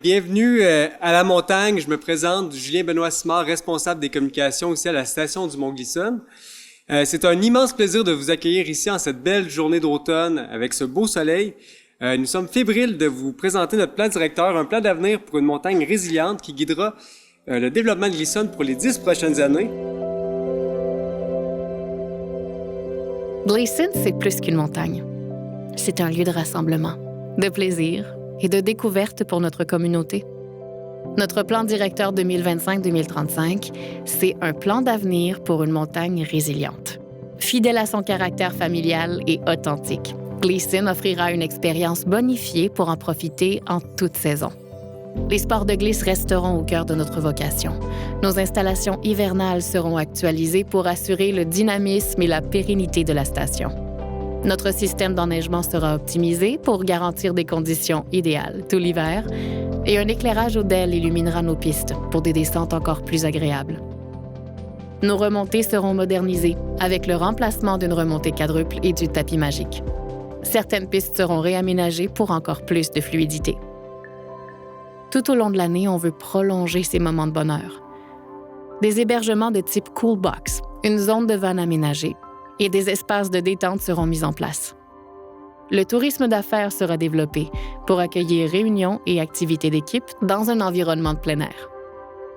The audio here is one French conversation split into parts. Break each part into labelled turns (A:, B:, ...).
A: Bienvenue à la montagne. Je me présente, Julien Benoît Simard, responsable des communications ici à la station du Mont-Glisson. C'est un immense plaisir de vous accueillir ici en cette belle journée d'automne avec ce beau soleil. Nous sommes fébriles de vous présenter notre plan directeur, un plan d'avenir pour une montagne résiliente qui guidera le développement de Glisson pour les 10 prochaines années.
B: Glisson, c'est plus qu'une montagne. C'est un lieu de rassemblement, de plaisir et de découverte pour notre communauté. Notre plan directeur 2025-2035, c'est un plan d'avenir pour une montagne résiliente. Fidèle à son caractère familial et authentique, Glisson offrira une expérience bonifiée pour en profiter en toute saison. Les sports de glisse resteront au cœur de notre vocation. Nos installations hivernales seront actualisées pour assurer le dynamisme et la pérennité de la station. Notre système d'enneigement sera optimisé pour garantir des conditions idéales tout l'hiver et un éclairage au DEL illuminera nos pistes pour des descentes encore plus agréables. Nos remontées seront modernisées avec le remplacement d'une remontée quadruple et du tapis magique. Certaines pistes seront réaménagées pour encore plus de fluidité. Tout au long de l'année, on veut prolonger ces moments de bonheur. Des hébergements de type Cool Box, une zone de van aménagée, et des espaces de détente seront mis en place. Le tourisme d'affaires sera développé pour accueillir réunions et activités d'équipe dans un environnement de plein air.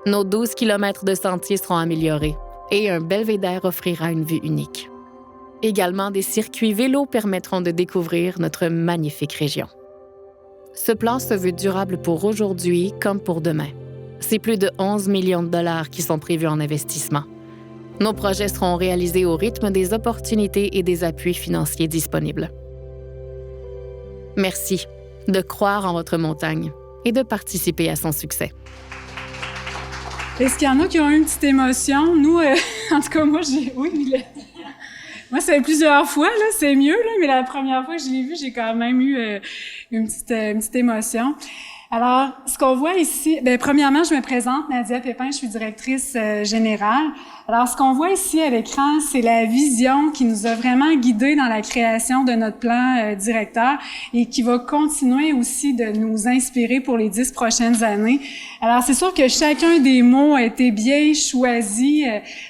B: Nos 12 km de sentiers seront améliorés et un belvédère offrira une vue unique. Également, des circuits vélos permettront de découvrir notre magnifique région. Ce plan se veut durable pour aujourd'hui comme pour demain. C'est plus de 11 millions de dollars qui sont prévus en investissement. Nos projets seront réalisés au rythme des opportunités et des appuis financiers disponibles. Merci de croire en votre montagne et de participer à son succès.
C: Est-ce qu'il y en a qui ont eu une petite émotion? Nous, en tout cas, moi, moi, c'est plusieurs fois, là, c'est mieux, là, mais la première fois que je l'ai vu, j'ai quand même eu une petite émotion. Alors, ce qu'on voit ici, premièrement, je me présente, Nadia Pépin, je suis directrice générale. Alors, ce qu'on voit ici à l'écran, c'est la vision qui nous a vraiment guidés dans la création de notre plan directeur et qui va continuer aussi de nous inspirer pour les 10 prochaines années. Alors, c'est sûr que chacun des mots a été bien choisi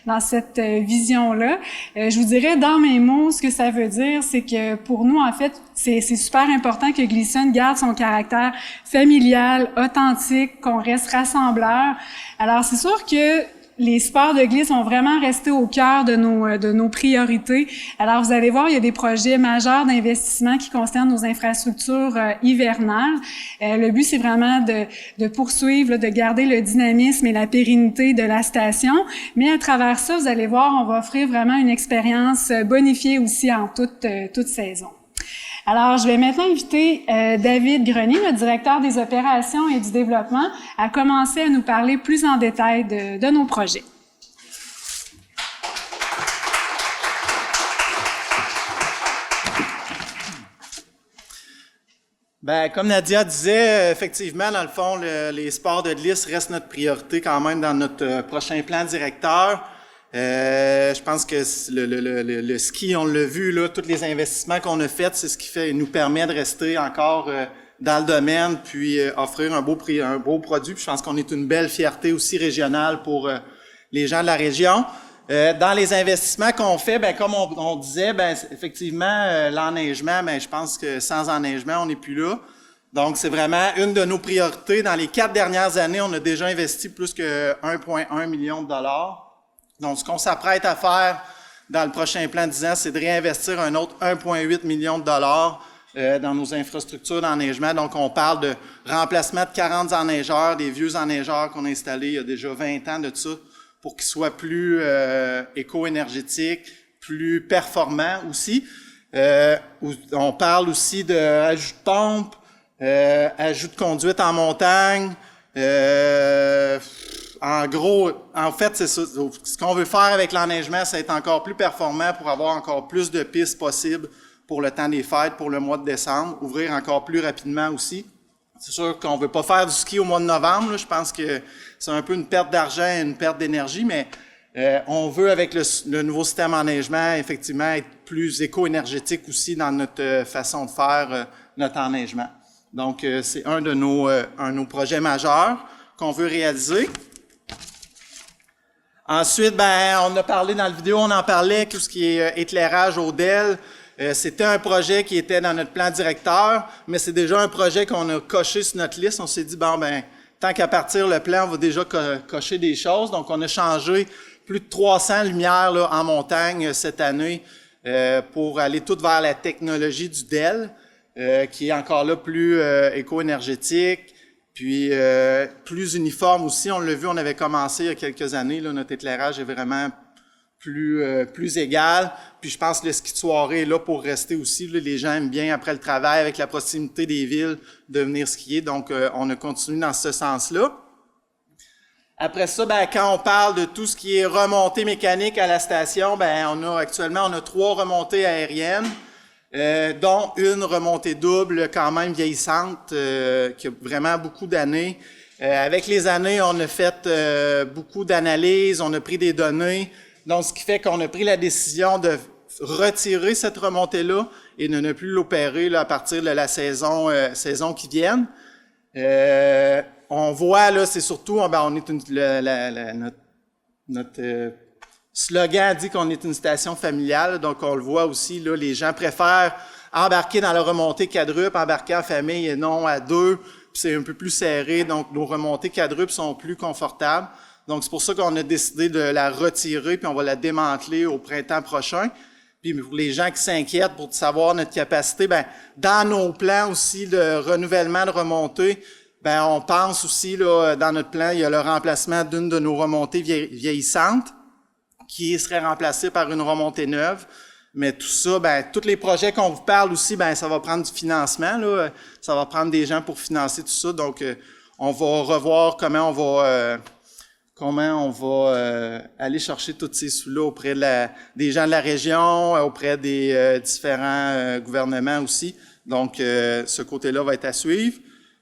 C: dans cette vision-là. Je vous dirais, dans mes mots, ce que ça veut dire, c'est que pour nous, en fait, c'est super important que Glisson garde son caractère familial, authentique, qu'on reste rassembleur. Alors, c'est sûr que les sports de glisse vont vraiment rester au cœur de nos priorités. Alors, vous allez voir, il y a des projets majeurs d'investissement qui concernent nos infrastructures hivernales. Le but, c'est vraiment de poursuivre, de garder le dynamisme et la pérennité de la station. Mais à travers ça, vous allez voir, on va offrir vraiment une expérience bonifiée aussi en toute saison. Alors, je vais maintenant inviter David Grenier, le directeur des opérations et du développement, à commencer à nous parler plus en détail de nos projets.
D: Comme Nadia disait, effectivement, dans le fond, les sports de glisse restent notre priorité quand même dans notre prochain plan directeur. Je pense que le ski, on l'a vu, là, tous les investissements qu'on a faits, c'est ce qui nous permet de rester encore dans le domaine, puis offrir un beau produit. Puis je pense qu'on est une belle fierté aussi régionale pour les gens de la région. Dans les investissements qu'on fait, comme on disait, effectivement, l'enneigement, je pense que sans enneigement, on n'est plus là. Donc, c'est vraiment une de nos priorités. Dans les 4 dernières années, on a déjà investi plus que 1,1 million de dollars. Donc, ce qu'on s'apprête à faire dans le prochain plan de 10 ans, c'est de réinvestir un autre 1,8 million de dollars dans nos infrastructures d'enneigement. Donc, on parle de remplacement de 40 enneigeurs, des vieux enneigeurs qu'on a installés il y a déjà 20 ans de ça, pour qu'ils soient plus éco-énergétiques, plus performants aussi. On parle aussi d'ajout de pompes, ajout de conduite en montagne, En gros, en fait, c'est ça. Ce qu'on veut faire avec l'enneigement, c'est être encore plus performant pour avoir encore plus de pistes possibles pour le temps des fêtes, pour le mois de décembre, ouvrir encore plus rapidement aussi. C'est sûr qu'on veut pas faire du ski au mois de novembre, là. Je pense que c'est un peu une perte d'argent et une perte d'énergie, mais on veut, avec le nouveau système enneigement, effectivement, être plus éco-énergétique aussi dans notre façon de faire notre enneigement. Donc, c'est un de nos projets majeurs qu'on veut réaliser. Ensuite, on a parlé dans la vidéo, on en parlait, tout ce qui est éclairage au DEL. C'était un projet qui était dans notre plan directeur, mais c'est déjà un projet qu'on a coché sur notre liste. On s'est dit, tant qu'à partir le plan, on va déjà cocher des choses. Donc, on a changé plus de 300 lumières là, en montagne cette année pour aller tout vers la technologie du DEL, qui est encore là plus éco-énergétique, puis plus uniforme aussi. On l'a vu, on avait commencé il y a quelques années, là, notre éclairage est vraiment plus égal. Puis je pense que le ski de soirée est là pour rester aussi. Là, les gens aiment bien, après le travail, avec la proximité des villes, de venir skier. Donc, on a continué dans ce sens-là. Après ça, quand on parle de tout ce qui est remontée mécanique à la station, actuellement, on a 3 remontées aériennes, dont une remontée double quand même vieillissante, qui a vraiment beaucoup d'années. Avec les années, on a fait beaucoup d'analyses, on a pris des données. Donc, ce qui fait qu'on a pris la décision de retirer cette remontée-là et de ne plus l'opérer là, à partir de la saison qui vient. On voit, là, c'est surtout, on est notre slogan dit qu'on est une station familiale, donc on le voit aussi, là, les gens préfèrent embarquer dans la remontée quadruple, embarquer en famille et non à 2, puis c'est un peu plus serré, donc nos remontées quadruples sont plus confortables. Donc, c'est pour ça qu'on a décidé de la retirer, puis on va la démanteler au printemps prochain. Puis pour les gens qui s'inquiètent pour savoir notre capacité, dans nos plans aussi de renouvellement de remontée, on pense aussi, là, dans notre plan, il y a le remplacement d'une de nos remontées vieillissantes qui serait remplacée par une remontée neuve. Mais tout ça, tous les projets qu'on vous parle aussi, ça va prendre du financement, là. Ça va prendre des gens pour financer tout ça. Donc, on va revoir comment on va aller chercher tous ces sous-là auprès des gens de la région, auprès des différents gouvernements aussi. Donc, ce côté-là va être à suivre.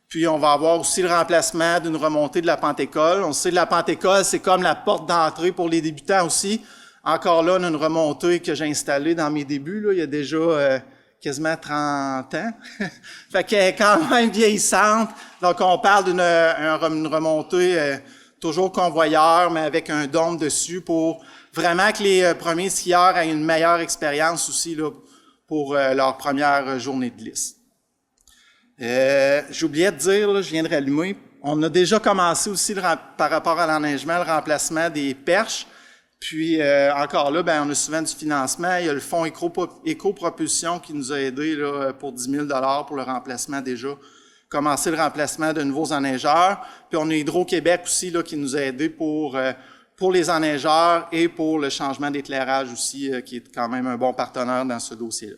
D: Puis, on va avoir aussi le remplacement d'une remontée de la Pente-École. On sait que la Pente-École, c'est comme la porte d'entrée pour les débutants aussi. Encore là, on a une remontée que j'ai installée dans mes débuts, là, il y a déjà quasiment 30 ans. Fait qu'elle est quand même vieillissante. Donc, on parle d'une remontée toujours convoyeur, mais avec un dôme dessus pour vraiment que les premiers skieurs aient une meilleure expérience aussi là, pour leur première journée de glisse. J'oubliais de dire, là, je viens de rallumer, on a déjà commencé aussi par rapport à l'enneigement, le remplacement des perches. Puis encore là, on a souvent du financement. Il y a le fonds éco-propulsion qui nous a aidés là, pour 10 000 $ pour le remplacement déjà. Commencer le remplacement de nouveaux enneigeurs. Puis on a Hydro-Québec aussi là, qui nous a aidés pour les enneigeurs et pour le changement d'éclairage aussi, qui est quand même un bon partenaire dans ce dossier-là.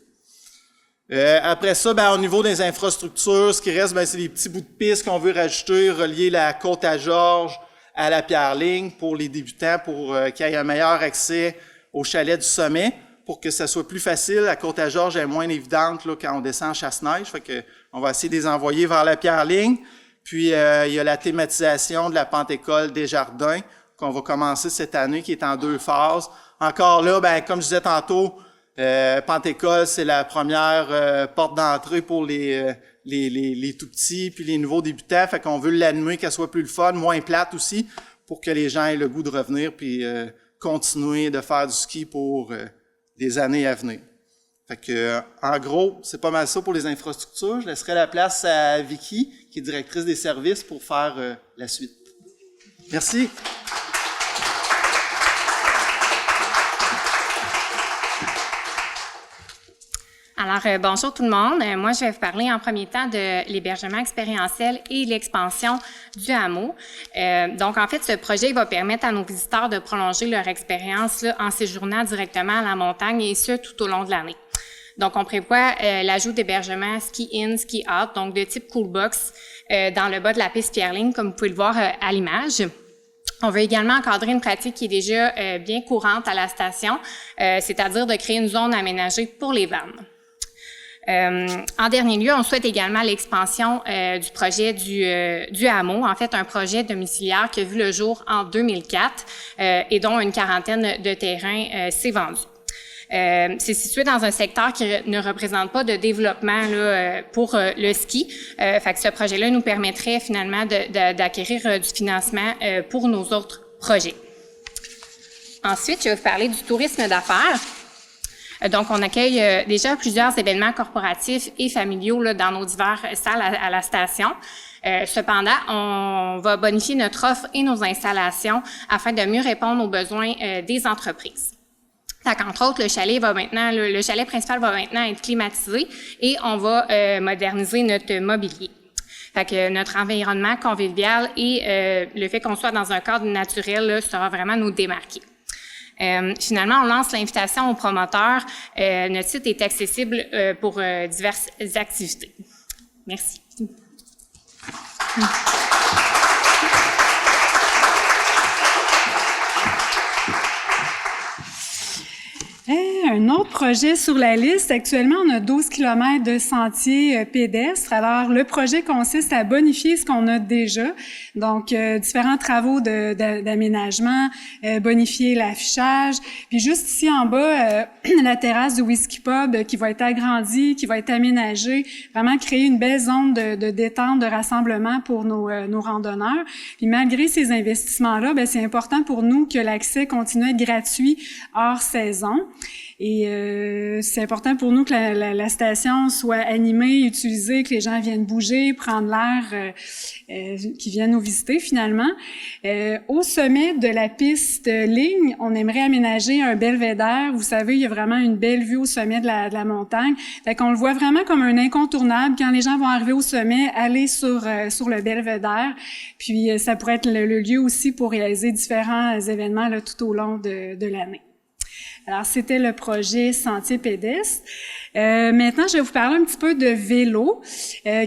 D: Après ça, au niveau des infrastructures, ce qui reste, c'est des petits bouts de piste qu'on veut rajouter, relier la Côte-à-Georges à la Pierre-Ligne pour les débutants, pour qu'il y ait un meilleur accès au chalet du sommet, pour que ça soit plus facile. La Côte-à-Georges est moins évidente là, quand on descend en chasse-neige, fait que on va essayer de les envoyer vers la Pierre-Ligne. Puis, il y a la thématisation de la Pente-École des Jardins qu'on va commencer cette année, qui est en 2 phases. Encore là, comme je disais tantôt, Pente-École, c'est la première porte d'entrée pour les tout-petits puis les nouveaux débutants. Fait qu'on veut l'animer, qu'elle soit plus le fun, moins plate aussi, pour que les gens aient le goût de revenir puis continuer de faire du ski pour des années à venir. Fait que, en gros, c'est pas mal ça pour les infrastructures. Je laisserai la place à Vicky, qui est directrice des services, pour faire la suite. Merci.
E: Alors, bonjour tout le monde. Moi, je vais vous parler en premier temps de l'hébergement expérientiel et l'expansion du hameau. Donc, en fait, ce projet va permettre à nos visiteurs de prolonger leur expérience là, en séjournant directement à la montagne et ce, tout au long de l'année. Donc, on prévoit l'ajout d'hébergements ski-in, ski-out, donc de type cool box dans le bas de la piste Pierre-Ligne, comme vous pouvez le voir à l'image. On veut également encadrer une pratique qui est déjà bien courante à la station, c'est-à-dire de créer une zone aménagée pour les vannes. En dernier lieu, on souhaite également l'expansion du projet du hameau, en fait un projet domiciliaire qui a vu le jour en 2004 et dont une quarantaine de terrains s'est vendu. C'est situé dans un secteur qui ne représente pas de développement là, pour le ski. Fait que ce projet-là nous permettrait finalement d'acquérir du financement pour nos autres projets. Ensuite, je vais vous parler du tourisme d'affaires. Donc, on accueille déjà plusieurs événements corporatifs et familiaux là, dans nos diverses salles à la station. Cependant, on va bonifier notre offre et nos installations afin de mieux répondre aux besoins des entreprises. Entre autres, le chalet principal va maintenant être climatisé et on va moderniser notre mobilier. Fait que notre environnement convivial et le fait qu'on soit dans un cadre naturel là, sera vraiment nous démarquer. Finalement, on lance l'invitation aux promoteurs. Notre site est accessible pour diverses activités. Merci.
C: Un autre projet sur la liste, actuellement, on a 12 km de sentiers pédestres. Alors, le projet consiste à bonifier ce qu'on a déjà. Donc, différents travaux d'aménagement, bonifier l'affichage. Puis juste ici en bas, la terrasse du Whisky Pub qui va être agrandie, qui va être aménagée, vraiment créer une belle zone de détente, de rassemblement pour nos randonneurs. Puis malgré ces investissements-là, ben c'est important pour nous que l'accès continue à être gratuit hors saison. Et c'est important pour nous que la station soit animée, utilisée, que les gens viennent bouger, prendre l'air, qui viennent nous visiter finalement. Au sommet de la piste ligne, on aimerait aménager un belvédère. Vous savez, il y a vraiment une belle vue au sommet de la montagne. Fait qu'on le voit vraiment comme un incontournable. Quand les gens vont arriver au sommet, aller sur le belvédère. Puis ça pourrait être le lieu aussi pour réaliser différents événements là, tout au long de l'année. Alors, c'était le projet Sentier pédestre. Maintenant, je vais vous parler un petit peu de vélo.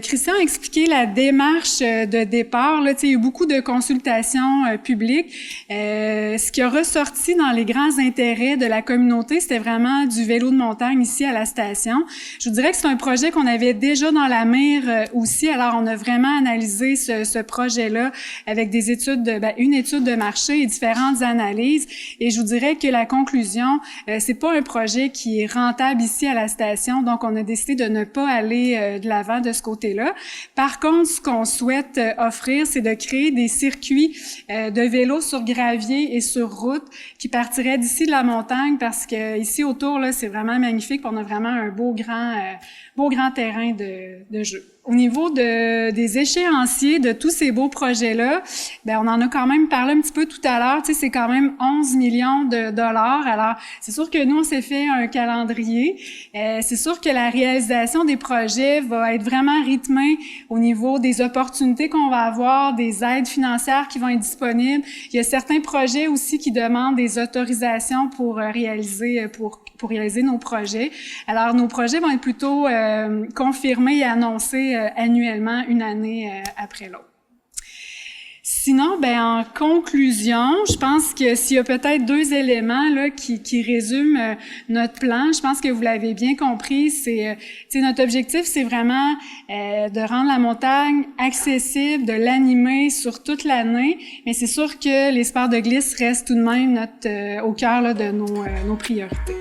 C: Christian a expliqué la démarche de départ. Là, il y a eu beaucoup de consultations publiques. Ce qui a ressorti dans les grands intérêts de la communauté, c'était vraiment du vélo de montagne ici à la station. Je vous dirais que c'est un projet qu'on avait déjà dans la mire aussi. Alors, on a vraiment analysé ce projet-là avec des études, une étude de marché et différentes analyses. Et je vous dirais que la conclusion, c'est pas un projet qui est rentable ici à la station. Donc, on a décidé de ne pas aller de l'avant de ce côté-là. Par contre, ce qu'on souhaite offrir, c'est de créer des circuits de vélo sur gravier et sur route qui partiraient d'ici de la montagne parce que ici autour, là, c'est vraiment magnifique. On a vraiment un beau grand terrain de jeu. Au niveau des échéanciers de tous ces beaux projets-là, on en a quand même parlé un petit peu tout à l'heure. Tu sais, c'est quand même 11 millions de dollars. Alors, c'est sûr que nous, on s'est fait un calendrier. C'est sûr que la réalisation des projets va être vraiment rythmée au niveau des opportunités qu'on va avoir, des aides financières qui vont être disponibles. Il y a certains projets aussi qui demandent des autorisations pour réaliser nos projets. Alors, nos projets vont être plutôt confirmés et annoncés annuellement, une année après l'autre. Sinon, en conclusion, je pense que s'il y a peut-être deux éléments là qui résument notre plan, je pense que vous l'avez bien compris, c'est notre objectif, c'est vraiment de rendre la montagne accessible, de l'animer sur toute l'année, mais c'est sûr que les sports de glisse restent tout de même au cœur là, de nos priorités.